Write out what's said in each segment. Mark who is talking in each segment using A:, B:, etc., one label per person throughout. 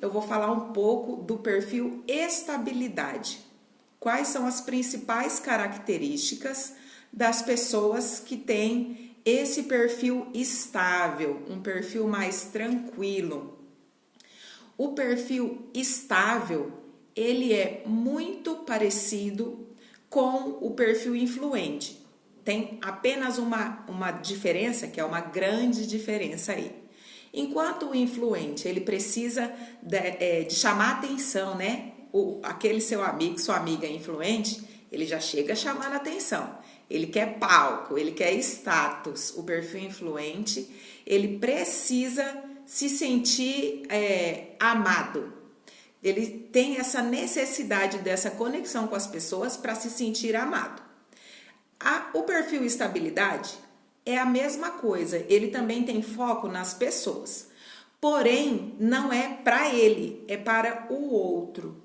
A: Eu vou falar um pouco do perfil estabilidade. Quais são as principais características das pessoas que têm esse perfil estável, um perfil mais tranquilo? O perfil estável, ele é muito parecido com o perfil influente. Tem apenas uma diferença, que é uma grande diferença aí. Enquanto o influente, ele precisa de chamar atenção, né? Aquele seu amigo, sua amiga influente, ele já chega chamando atenção. Ele quer palco, ele quer status. O perfil influente, ele precisa se sentir amado. Ele tem essa necessidade dessa conexão com as pessoas para se sentir amado. O perfil estabilidade é a mesma coisa, ele também tem foco nas pessoas, porém não é para ele, é para o outro.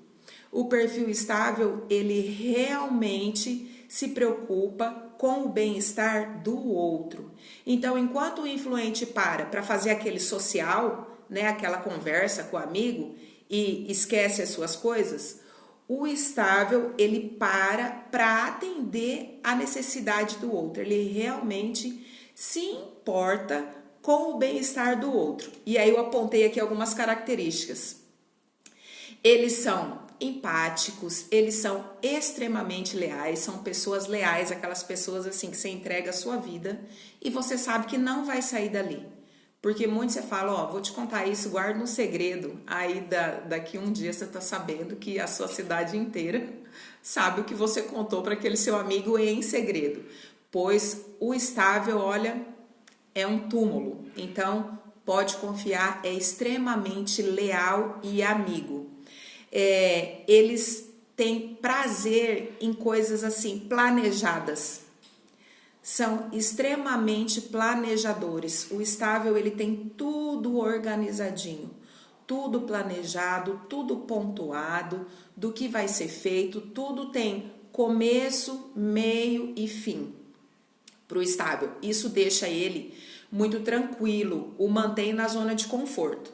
A: O perfil estável, ele realmente se preocupa com o bem-estar do outro. Então, enquanto o influente para fazer aquele social, né, aquela conversa com o amigo e esquece as suas coisas, o estável, ele para atender a necessidade do outro. Ele realmente se importa com o bem-estar do outro. E aí eu apontei aqui algumas características. Eles são empáticos, eles são extremamente leais, são pessoas leais, aquelas pessoas assim que você entrega a sua vida e você sabe que não vai sair dali. Porque muito você fala, ó, vou te contar isso, guarda um segredo. Aí daqui um dia você tá sabendo que a sua cidade inteira sabe o que você contou para aquele seu amigo em segredo. Pois o estável, olha, é um túmulo. Então, pode confiar, é extremamente leal e amigo. Eles têm prazer em coisas assim, planejadas. São extremamente planejadores. O estável, ele tem tudo organizadinho, tudo planejado, tudo pontuado, do que vai ser feito, tudo tem começo, meio e fim para o estável. Isso deixa ele muito tranquilo, o mantém na zona de conforto.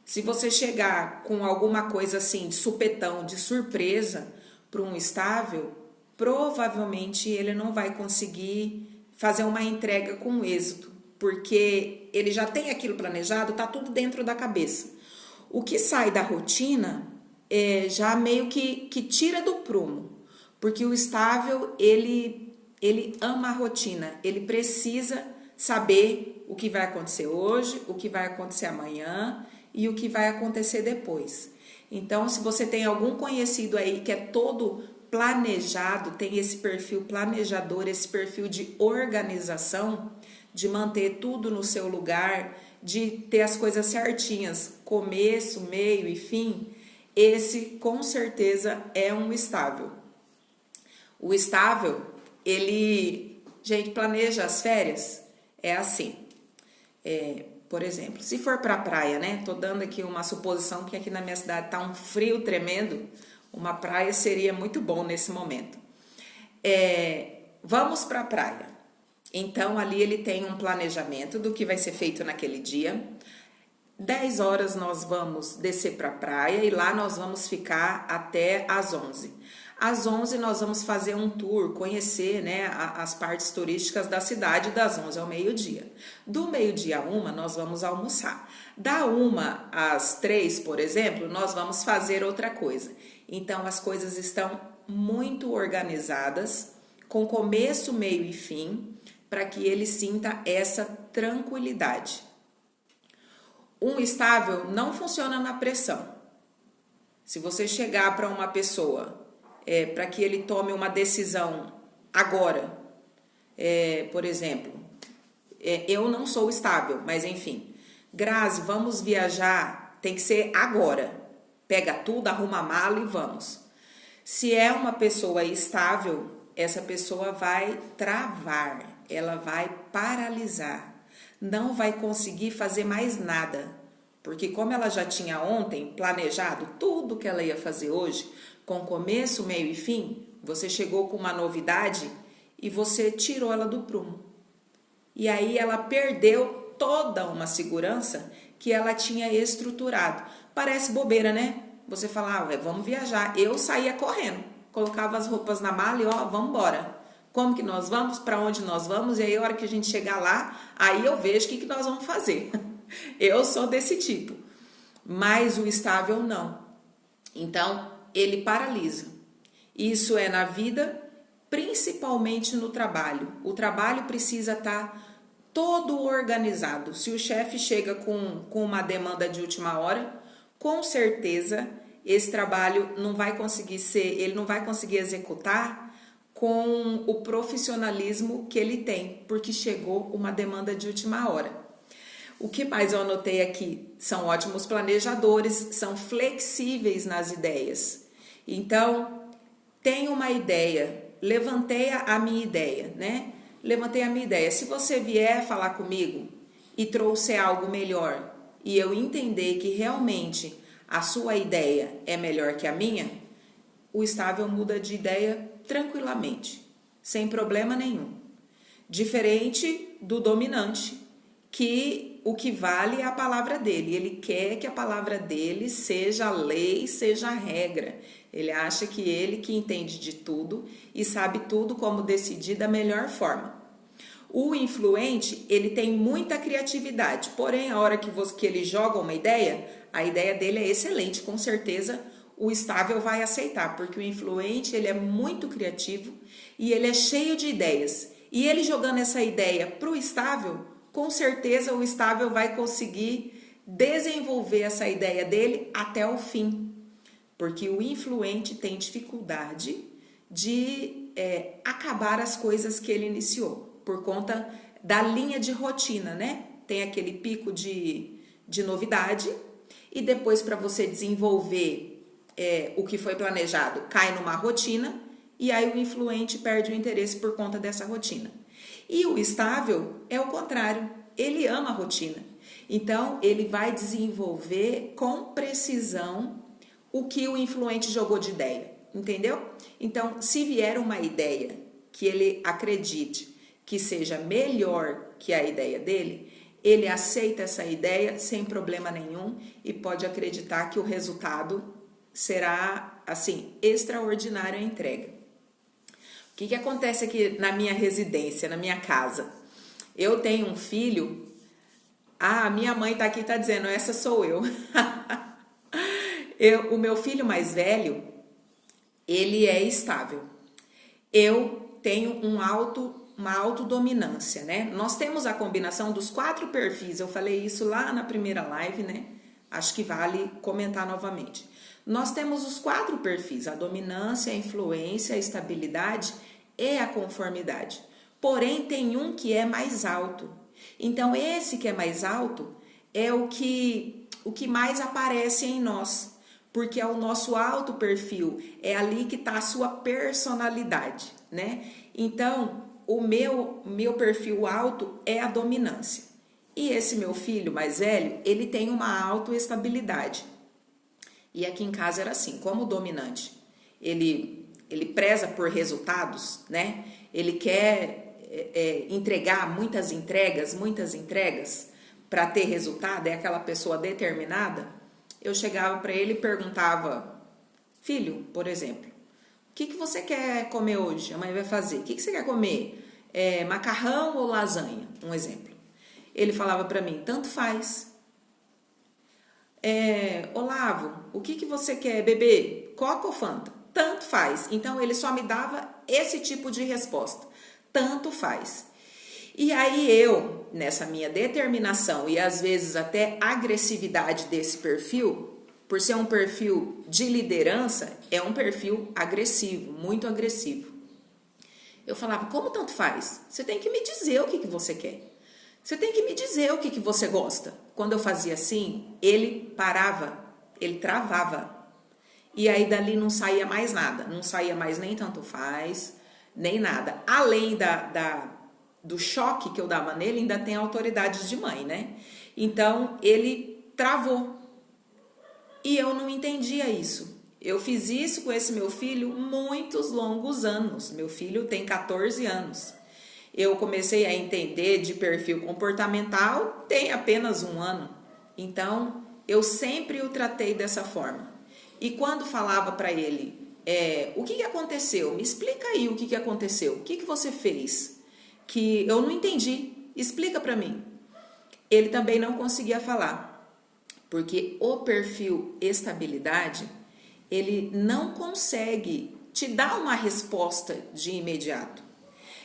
A: Se você chegar com alguma coisa assim, de supetão, de surpresa para um estável, provavelmente ele não vai conseguir fazer uma entrega com êxito, porque ele já tem aquilo planejado, tá tudo dentro da cabeça. O que sai da rotina já meio que tira do prumo, porque o estável, ele ama a rotina, ele precisa saber o que vai acontecer hoje, o que vai acontecer amanhã e o que vai acontecer depois. Então, se você tem algum conhecido aí que é todo planejado, tem esse perfil planejador, esse perfil de organização, de manter tudo no seu lugar, de ter as coisas certinhas, começo, meio e fim, esse com certeza é um estável. O estável, ele, gente, planeja as férias, é assim, por exemplo, se for para a praia, né? Tô dando aqui uma suposição que aqui na minha cidade tá um frio tremendo, uma praia seria muito bom nesse momento. Vamos para a praia. Então, ali ele tem um planejamento do que vai ser feito naquele dia. 10 horas nós vamos descer para a praia e lá nós vamos ficar até às 11. Às 11 nós vamos fazer um tour, conhecer, né, as partes turísticas da cidade das 11 ao meio-dia. Do meio-dia a 1 nós vamos almoçar. Da 1 às 3, por exemplo, nós vamos fazer outra coisa. Então as coisas estão muito organizadas, com começo, meio e fim, para que ele sinta essa tranquilidade. Um estável não funciona na pressão. Se você chegar para uma pessoa para que ele tome uma decisão agora, por exemplo, eu não sou estável, mas enfim, Grazi, vamos viajar, tem que ser agora. Pega tudo, arruma a mala e vamos. Se é uma pessoa estável, essa pessoa vai travar, ela vai paralisar, não vai conseguir fazer mais nada, porque como ela já tinha ontem planejado tudo que ela ia fazer hoje, com começo, meio e fim, você chegou com uma novidade e você tirou ela do prumo. E aí ela perdeu toda uma segurança que ela tinha estruturado, Parece bobeira, né? Você fala, vamos viajar. Eu saía correndo, colocava as roupas na mala e vamos embora. Como que nós vamos? Para onde nós vamos? E aí, a hora que a gente chegar lá, aí eu vejo o que nós vamos fazer. Eu sou desse tipo. Mas o estável não. Então, ele paralisa. Isso é na vida, principalmente no trabalho. O trabalho precisa estar todo organizado. Se o chefe chega com uma demanda de última hora, com certeza esse trabalho não vai conseguir ele não vai conseguir executar com o profissionalismo que ele tem, porque chegou uma demanda de última hora. O que mais eu anotei aqui? São ótimos planejadores, são flexíveis nas ideias. Então, tenho uma ideia, levantei a minha ideia, né? Levantei a minha ideia. Se você vier falar comigo e trouxer algo melhor e eu entender que realmente a sua ideia é melhor que a minha, o estável muda de ideia tranquilamente, sem problema nenhum. Diferente do dominante, que o que vale é a palavra dele. Ele quer que a palavra dele seja a lei, seja a regra. Ele acha que ele que entende de tudo e sabe tudo como decidir da melhor forma. O influente, ele tem muita criatividade, porém a hora que ele joga uma ideia, a ideia dele é excelente, com certeza o estável vai aceitar, porque o influente, ele é muito criativo e ele é cheio de ideias. E ele jogando essa ideia para o estável, com certeza o estável vai conseguir desenvolver essa ideia dele até o fim. Porque o influente tem dificuldade de acabar as coisas que ele iniciou, por conta da linha de rotina, né? Tem aquele pico de novidade e depois para você desenvolver o que foi planejado, cai numa rotina e aí o influente perde o interesse por conta dessa rotina. E o estável é o contrário, ele ama a rotina. Então, ele vai desenvolver com precisão o que o influente jogou de ideia, entendeu? Então, se vier uma ideia que ele acredite que seja melhor que a ideia dele, ele aceita essa ideia sem problema nenhum e pode acreditar que o resultado será, assim, extraordinário a entrega. O que acontece aqui na minha residência, na minha casa? Eu tenho um filho, a minha mãe tá aqui, tá dizendo, essa sou eu. O meu filho mais velho, ele é estável. Eu tenho uma autodominância, né? Nós temos a combinação dos 4 perfis, eu falei isso lá na primeira live, né? Acho que vale comentar novamente. Nós temos os 4 perfis, a dominância, a influência, a estabilidade e a conformidade. Porém, tem um que é mais alto. Então, esse que é mais alto é o que mais aparece em nós, porque é o nosso alto perfil, é ali que está a sua personalidade, né? Então, o meu perfil alto é a dominância. E esse meu filho mais velho, ele tem uma autoestabilidade. E aqui em casa era assim, como dominante, ele preza por resultados, né? Ele quer entregar muitas entregas para ter resultado, é aquela pessoa determinada. Eu chegava para ele e perguntava, filho, por exemplo, o que você quer comer hoje? A mãe vai fazer. O que você quer comer? Macarrão ou lasanha? Um exemplo. Ele falava para mim, tanto faz. Olavo, o que você quer beber? Coca ou Fanta? Tanto faz. Então, ele só me dava esse tipo de resposta. Tanto faz. E aí eu, nessa minha determinação e às vezes até agressividade desse perfil, por ser um perfil de liderança, é um perfil agressivo, muito agressivo. Eu falava, como tanto faz? Você tem que me dizer o que você quer. Você tem que me dizer o que você gosta. Quando eu fazia assim, ele parava, ele travava. E aí dali não saía mais nada. Não saía mais nem tanto faz, nem nada. Além do choque que eu dava nele, ainda tem autoridade de mãe, né? Então, ele travou. E eu não entendia isso. Eu fiz isso com esse meu filho muitos longos anos. Meu filho tem 14 anos. Eu comecei a entender de perfil comportamental tem apenas 1 ano. Então, eu sempre o tratei dessa forma. E quando falava para ele, o que aconteceu? Me explica aí o que aconteceu. O que você fez? Que eu não entendi. Explica para mim. Ele também não conseguia falar. Porque o perfil estabilidade, ele não consegue te dar uma resposta de imediato.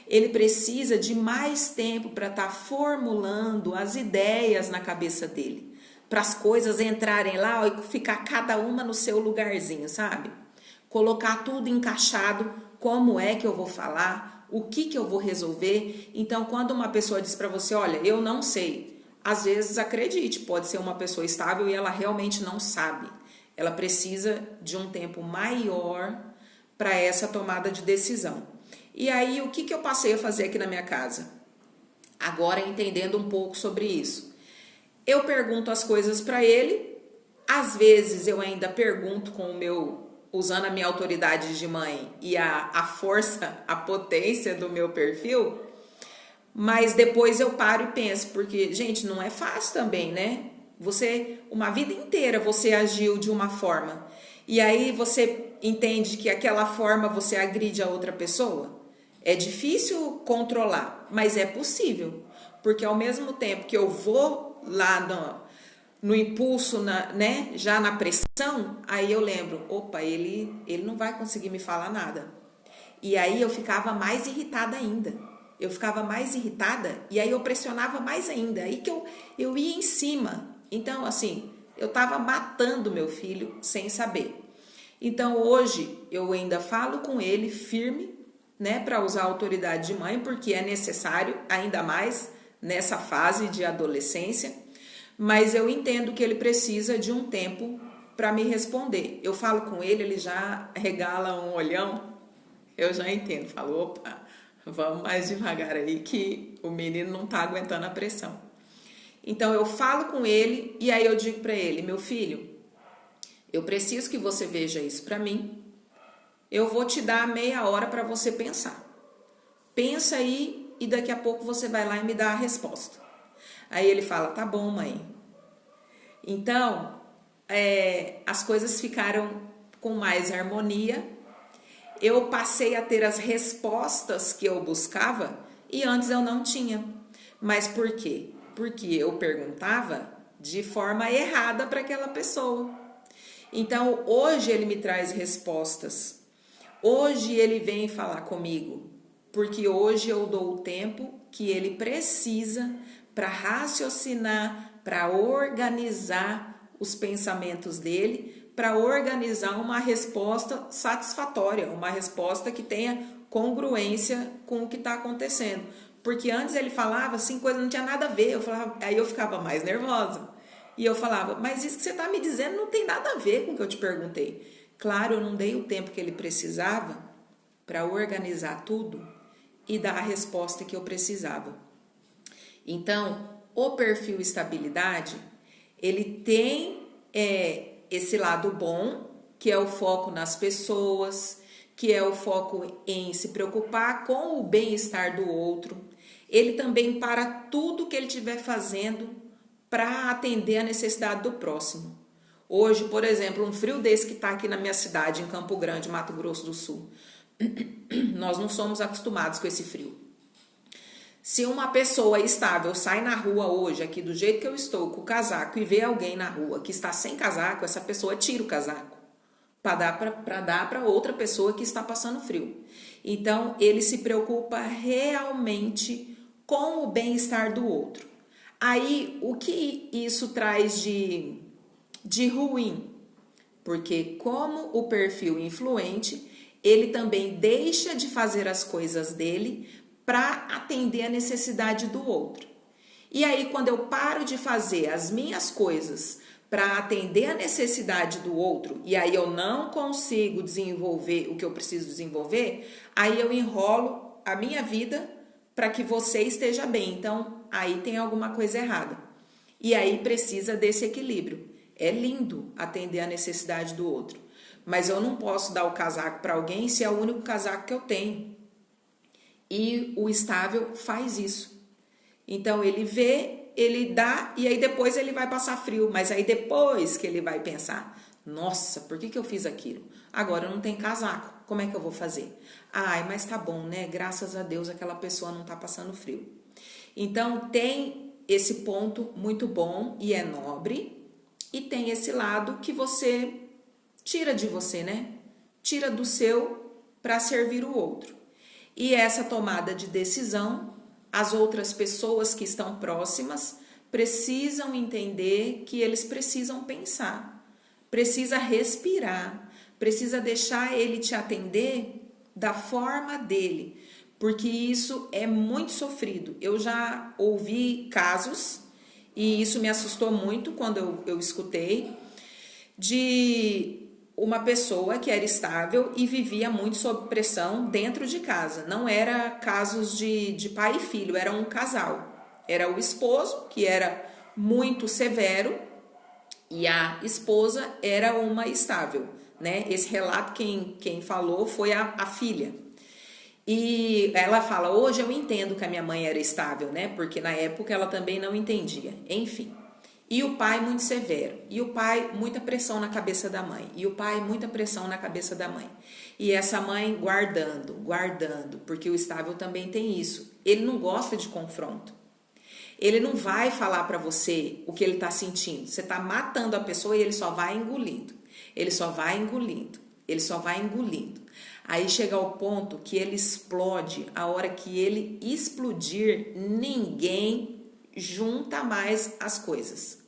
A: Ele precisa de mais tempo para estar formulando as ideias na cabeça dele, para as coisas entrarem lá e ficar cada uma no seu lugarzinho, sabe? Colocar tudo encaixado, como é que eu vou falar, o que eu vou resolver. Então, quando uma pessoa diz para você, olha, eu não sei, às vezes acredite, pode ser uma pessoa estável e ela realmente não sabe. Ela precisa de um tempo maior para essa tomada de decisão. E aí, o que eu passei a fazer aqui na minha casa? Agora, entendendo um pouco sobre isso. Eu pergunto as coisas para ele, às vezes eu ainda pergunto usando a minha autoridade de mãe e a força, a potência do meu perfil, mas depois eu paro e penso, porque, gente, não é fácil também, né? Uma vida inteira você agiu de uma forma, e aí você entende que aquela forma você agride a outra pessoa. É difícil controlar, mas é possível, porque ao mesmo tempo que eu vou lá no impulso, né, já na pressão, aí eu lembro, opa, ele não vai conseguir me falar nada. E aí eu ficava mais irritada ainda. E aí eu pressionava mais ainda. Aí que eu ia em cima. Então, assim, eu estava matando meu filho sem saber. Então, hoje, eu ainda falo com ele firme, né, para usar a autoridade de mãe, porque é necessário, ainda mais nessa fase de adolescência, mas eu entendo que ele precisa de um tempo para me responder. Eu falo com ele, ele já regala um olhão, eu já entendo, falo, opa, vamos mais devagar aí que o menino não está aguentando a pressão. Então eu falo com ele e aí eu digo para ele, meu filho, eu preciso que você veja isso para mim, eu vou te dar meia hora para você pensar. Pensa aí e daqui a pouco você vai lá e me dá a resposta. Aí ele fala, tá bom, mãe. Então, as coisas ficaram com mais harmonia. Eu passei a ter as respostas que eu buscava e antes eu não tinha. Mas por quê? Porque eu perguntava de forma errada para aquela pessoa. Então, hoje ele me traz respostas. Hoje ele vem falar comigo, porque hoje eu dou o tempo que ele precisa para raciocinar, para organizar os pensamentos dele, para organizar uma resposta satisfatória, uma resposta que tenha congruência com o que está acontecendo. Porque antes ele falava assim, coisa não tinha nada a ver, aí eu ficava mais nervosa. E eu falava, mas isso que você está me dizendo não tem nada a ver com o que eu te perguntei. Claro, eu não dei o tempo que ele precisava para organizar tudo e dar a resposta que eu precisava. Então, o perfil estabilidade, ele tem esse lado bom, que é o foco nas pessoas, que é o foco em se preocupar com o bem-estar do outro. Ele também para tudo que ele estiver fazendo para atender a necessidade do próximo. Hoje, por exemplo, um frio desse que está aqui na minha cidade, em Campo Grande, Mato Grosso do Sul, nós não somos acostumados com esse frio. Se uma pessoa estável sai na rua hoje, aqui do jeito que eu estou, com o casaco, e vê alguém na rua que está sem casaco, essa pessoa tira o casaco para dar para outra pessoa que está passando frio. Então, ele se preocupa realmente com o bem-estar do outro. Aí, o que isso traz de ruim? Porque como o perfil influente, ele também deixa de fazer as coisas dele para atender a necessidade do outro. E aí, quando eu paro de fazer as minhas coisas para atender a necessidade do outro, e aí eu não consigo desenvolver o que eu preciso desenvolver, aí eu enrolo a minha vida para que você esteja bem. Então, aí tem alguma coisa errada. E aí precisa desse equilíbrio. É lindo atender a necessidade do outro, mas eu não posso dar o casaco para alguém se é o único casaco que eu tenho. E o estável faz isso. Então ele vê, ele dá e aí depois ele vai passar frio, mas aí depois que ele vai pensar, nossa, por que eu fiz aquilo? Agora eu não tenho casaco, como é que eu vou fazer? Ai, mas tá bom, né? Graças a Deus aquela pessoa não tá passando frio. Então tem esse ponto muito bom e é nobre, e tem esse lado que você tira de você, né? Tira do seu para servir o outro. E essa tomada de decisão, as outras pessoas que estão próximas precisam entender que eles precisam pensar, precisa respirar, precisa deixar ele te atender da forma dele, porque isso é muito sofrido. Eu já ouvi casos, e isso me assustou muito quando eu escutei, de uma pessoa que era estável e vivia muito sob pressão dentro de casa. Não era casos de pai e filho, era um casal. Era o esposo, que era muito severo, e a esposa era uma estável, né? Esse relato quem falou foi a filha. E ela fala, hoje eu entendo que a minha mãe era estável, né? Porque na época ela também não entendia. Enfim. E o pai muito severo. E o pai, muita pressão na cabeça da mãe. E o pai, muita pressão na cabeça da mãe. E essa mãe guardando. Porque o estável também tem isso. Ele não gosta de confronto. Ele não vai falar pra você o que ele tá sentindo. Você tá matando a pessoa e ele só vai engolindo. Ele só vai engolindo. Ele só vai engolindo. Aí chega ao ponto que ele explode. A hora que ele explodir, ninguém junta mais as coisas.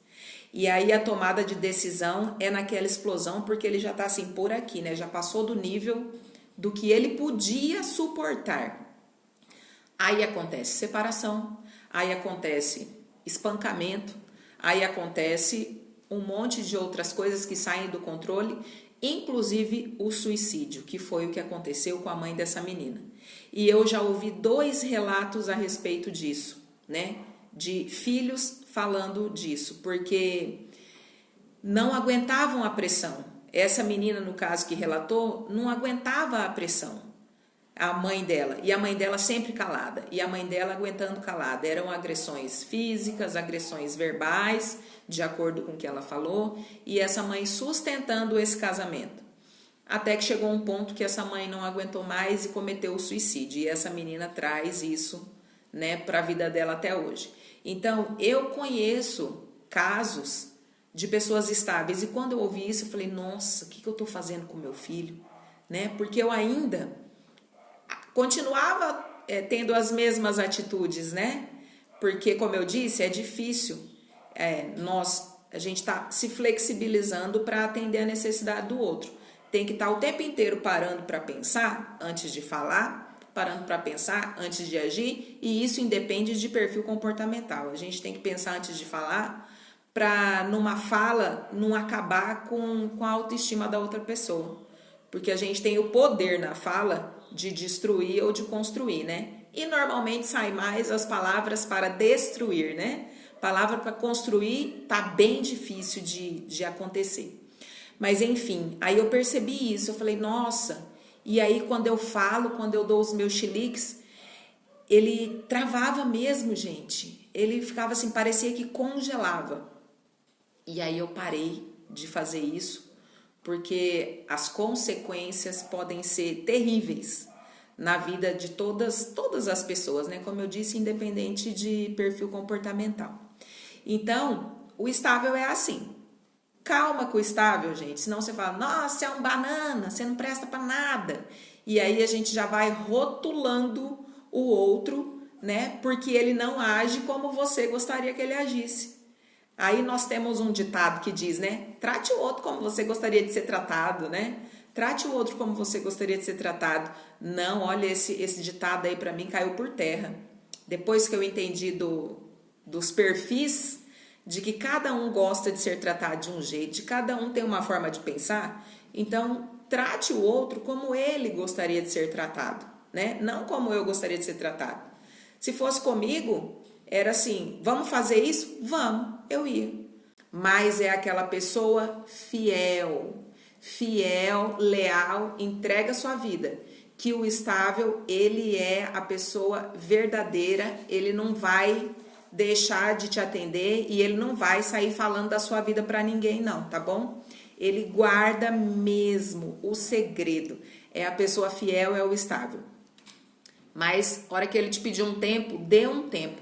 A: E aí a tomada de decisão é naquela explosão, porque ele já tá assim por aqui, né? Já passou do nível do que ele podia suportar. Aí acontece separação, aí acontece espancamento, aí acontece um monte de outras coisas que saem do controle, inclusive o suicídio, que foi o que aconteceu com a mãe dessa menina. E eu já ouvi 2 relatos a respeito disso, né? De filhos falando disso, porque não aguentavam a pressão. Essa menina, no caso que relatou, não aguentava a pressão, a mãe dela, e a mãe dela sempre calada, e a mãe dela aguentando calada. Eram agressões físicas, agressões verbais, de acordo com o que ela falou, e essa mãe sustentando esse casamento. Até que chegou um ponto que essa mãe não aguentou mais e cometeu o suicídio, e essa menina traz isso, né, para a vida dela até hoje. Então, eu conheço casos de pessoas estáveis, e quando eu ouvi isso, eu falei, nossa, o que eu estou fazendo com meu filho? Né? Porque eu ainda continuava tendo as mesmas atitudes, né? Porque, como eu disse, é difícil. A gente está se flexibilizando para atender a necessidade do outro. Tem que estar o tempo inteiro parando para pensar antes de falar, parando para pensar antes de agir, e isso independe de perfil comportamental. A gente tem que pensar antes de falar para, numa fala, não acabar com a autoestima da outra pessoa. Porque a gente tem o poder na fala de destruir ou de construir, né? E normalmente sai mais as palavras para destruir, né? Palavra para construir tá bem difícil de acontecer. Mas enfim, aí eu percebi isso, eu falei, nossa, e aí quando eu falo, quando eu dou os meus chiliques, ele travava mesmo, gente. Ele ficava assim, parecia que congelava. E aí eu parei de fazer isso, porque as consequências podem ser terríveis na vida de todas as pessoas, né? Como eu disse, independente de perfil comportamental. Então, o estável é assim. Calma com o estável, gente, senão você fala, nossa, você é um banana, você não presta pra nada. E aí a gente já vai rotulando o outro, né? Porque ele não age como você gostaria que ele agisse. Aí nós temos um ditado que diz, né? Trate o outro como você gostaria de ser tratado, né? Trate o outro como você gostaria de ser tratado. Não, olha, esse ditado aí pra mim caiu por terra. Depois que eu entendi dos perfis, de que cada um gosta de ser tratado de um jeito, de cada um tem uma forma de pensar, então trate o outro como ele gostaria de ser tratado, né? Não como eu gostaria de ser tratado. Se fosse comigo, era assim, vamos fazer isso? Vamos, eu ia. Mas é aquela pessoa fiel, leal, entrega sua vida. Que o estável, ele é a pessoa verdadeira, ele não vai deixar de te atender e ele não vai sair falando da sua vida para ninguém não, tá bom? Ele guarda mesmo o segredo. É a pessoa fiel, é o estável. Mas, na hora que ele te pedir um tempo, dê um tempo.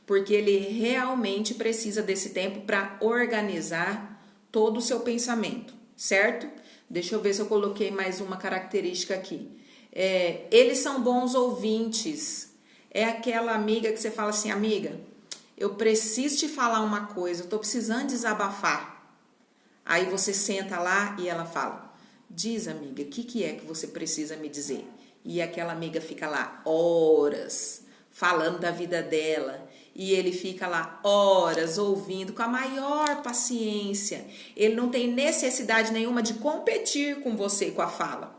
A: Porque ele realmente precisa desse tempo para organizar todo o seu pensamento, certo? Deixa eu ver se eu coloquei mais uma característica aqui. Eles são bons ouvintes. É aquela amiga que você fala assim, amiga, eu preciso te falar uma coisa, eu tô precisando desabafar. Aí você senta lá e ela fala, diz amiga, o que é que você precisa me dizer? E aquela amiga fica lá horas falando da vida dela. E ele fica lá horas ouvindo com a maior paciência. Ele não tem necessidade nenhuma de competir com você com a fala.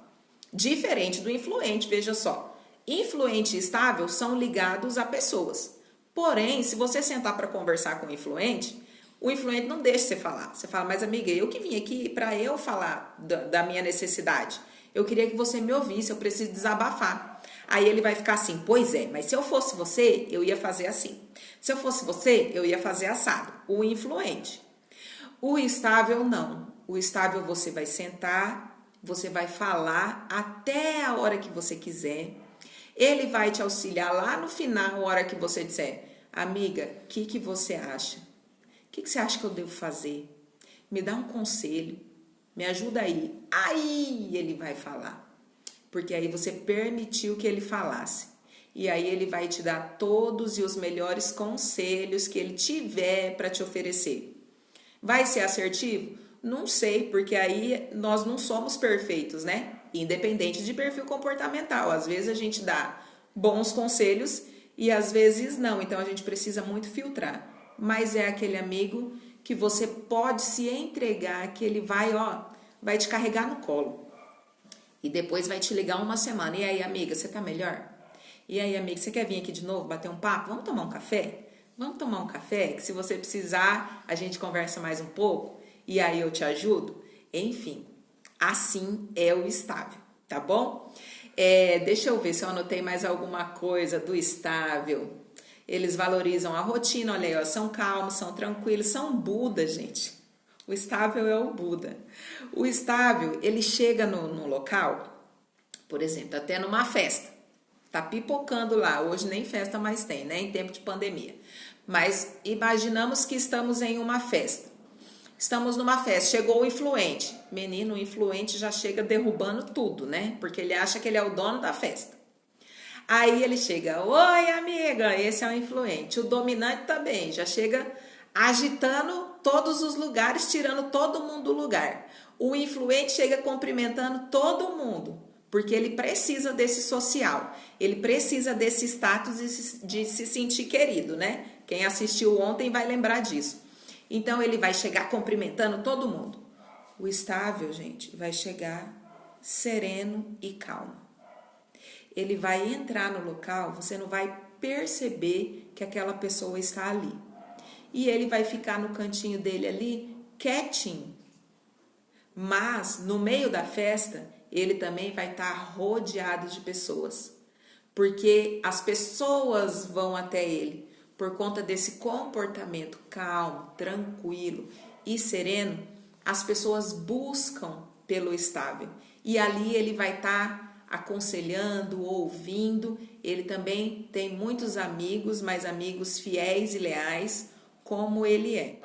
A: Diferente do influente, veja só. Influente e estável são ligados a pessoas. Porém, se você sentar para conversar com o influente não deixa você falar. Você fala, mas amiga, eu que vim aqui para eu falar da minha necessidade. Eu queria que você me ouvisse, eu preciso desabafar. Aí ele vai ficar assim, pois é, mas se eu fosse você, eu ia fazer assim. Se eu fosse você, eu ia fazer assado. O influente. O estável, não. O estável você vai sentar, você vai falar até a hora que você quiser. Ele vai te auxiliar lá no final, a hora que você disser, amiga, o que você acha? O que você acha que eu devo fazer? Me dá um conselho, me ajuda aí. Aí ele vai falar. Porque aí você permitiu que ele falasse. E aí ele vai te dar todos e os melhores conselhos que ele tiver para te oferecer. Vai ser assertivo? Não sei, porque aí nós não somos perfeitos, né? Independente de perfil comportamental. Às vezes a gente dá bons conselhos e às vezes não. Então a gente precisa muito filtrar. Mas é aquele amigo que você pode se entregar, que ele vai te carregar no colo. E depois vai te ligar uma semana. E aí, amiga, você tá melhor? E aí, amiga, você quer vir aqui de novo bater um papo? Vamos tomar um café? Vamos tomar um café? Que se você precisar, a gente conversa mais um pouco. E aí eu te ajudo? Enfim, assim é o estável, tá bom? Deixa eu ver se eu anotei mais alguma coisa do estável. Eles valorizam a rotina, olha aí, ó, são calmos, são tranquilos, são Buda, gente. O estável é o Buda. O estável, ele chega no local, por exemplo, até numa festa. Tá pipocando lá, hoje nem festa mais tem, né? Em tempo de pandemia. Mas imaginamos que estamos em uma festa. Estamos numa festa, chegou o influente. Menino, o influente já chega derrubando tudo, né? Porque ele acha que ele é o dono da festa. Aí ele chega, oi amiga, esse é o influente. O dominante também, já chega agitando todos os lugares, tirando todo mundo do lugar. O influente chega cumprimentando todo mundo, porque ele precisa desse social, ele precisa desse status de se sentir querido, né? Quem assistiu ontem vai lembrar disso. Então ele vai chegar cumprimentando todo mundo. O estável, gente, vai chegar sereno e calmo. Ele vai entrar no local, você não vai perceber que aquela pessoa está ali. E ele vai ficar no cantinho dele ali, quietinho. Mas, no meio da festa, ele também vai estar rodeado de pessoas. Porque as pessoas vão até ele por conta desse comportamento calmo, tranquilo e sereno. As pessoas buscam pelo estável. E ali ele vai estar aconselhando, ouvindo. Ele também tem muitos amigos, mas amigos fiéis e leais, como ele é.